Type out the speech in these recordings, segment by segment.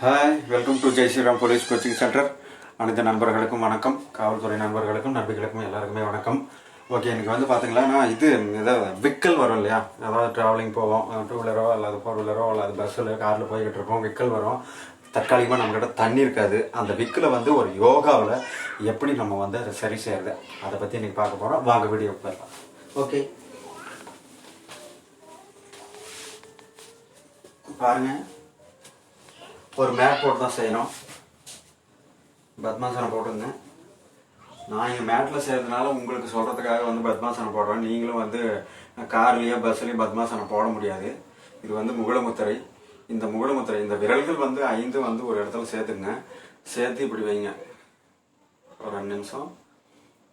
Hi, welcome to Jai Sriram police coaching centre. அனைத்து நண்பர்களுக்கும் வணக்கம், காவல்துறை நண்பர்களுக்கும் நண்பிகளுக்கும் எல்லாருக்குமே வணக்கம். ஓகே, எனக்கு வந்து பார்த்தீங்களா, நான் ஏதாவது விக்கல் வரும் இல்லையா, அதாவது ட்ராவலிங் போவோம், டூ வீலரோ அல்லது ஃபோர் வீலரோ அல்லது பஸ்ஸில் காரில் போய்கிட்டு இருப்போம், விக்கல் வரும். தற்காலிகமாக நம்மக்கிட்ட தண்ணி இருக்காது. அந்த விக்கில் வந்து ஒரு யோகாவில் எப்படி நம்ம வந்து அதை சரி செய்யறது, அதை பற்றி இன்றைக்கி பார்க்க போகிறோம். வாங்க வீடியோ போயிடலாம். ஓகே, பாருங்கள், ஒரு மேட் போட்டு தான் செய்யணும். பத்மாசனம் போட்டுங்க. நான் இங்கே மேட்டில் செய்கிறதுனால உங்களுக்கு சொல்கிறதுக்காக வந்து பத்மாசனம் போடுறேன். நீங்களும் வந்து கார்லேயோ பஸ்லேயும் பத்மாசனம் போட முடியாது. இது வந்து முகுளமுத்திரை. இந்த முகுளமுத்திரை, இந்த விரல்கள் வந்து 5 வந்து ஒரு இடத்துல சேர்த்துங்க. சேர்த்து இப்படி வைங்க. ஒரு 2 நிமிஷம்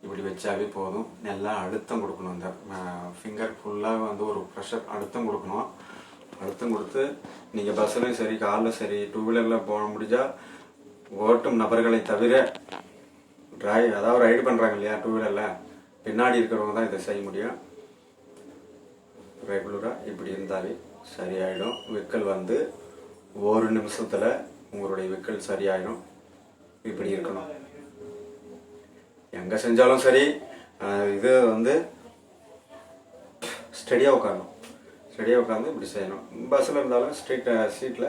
இப்படி வச்சாவே போதும். நல்லா அழுத்தம் கொடுக்கணும். இந்த ஃபிங்கர் ஃபுல்லாக வந்து ஒரு ப்ரெஷர் அழுத்தம் கொடுக்கணும். அழுத்தம் கொடுத்து நீங்கள் பஸ்ஸுலையும் சரி, காரில் சரி, டூ வீலரில் போக முடிஞ்சால் ஓட்டும் நபர்களை தவிர அதாவது ரைடு பண்ணுறாங்க இல்லையா டூ வீலரில், பின்னாடி இருக்கிறவங்க தான் இதை செய்ய முடியும். ரெகுலராக இப்படி இருந்தாலே சரியாயிடும். விக்கல் வந்து 1 நிமிஷத்தில் உங்களுடைய விக்கல் சரியாயிடும். இப்படி இருக்கணும். எங்கே செஞ்சாலும் சரி, இது வந்து ஸ்டெடியாக உட்காரணும். ஸ்டெடியாக உட்காந்து இப்படி செய்யணும். பஸ்ஸில் இருந்தாலும் சீட்டில்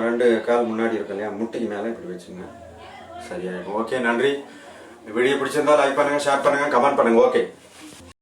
2 கால் முன்னாடி இருக்கும் இல்லையா, முட்டிக்கு மேலே இப்படி வச்சுங்க, சரியாயிடும். ஓகே, நன்றி. வீடியோ பிடிச்சிருந்தா லைக் பண்ணுங்கள், ஷேர் பண்ணுங்கள், கமெண்ட் பண்ணுங்கள். ஓகே.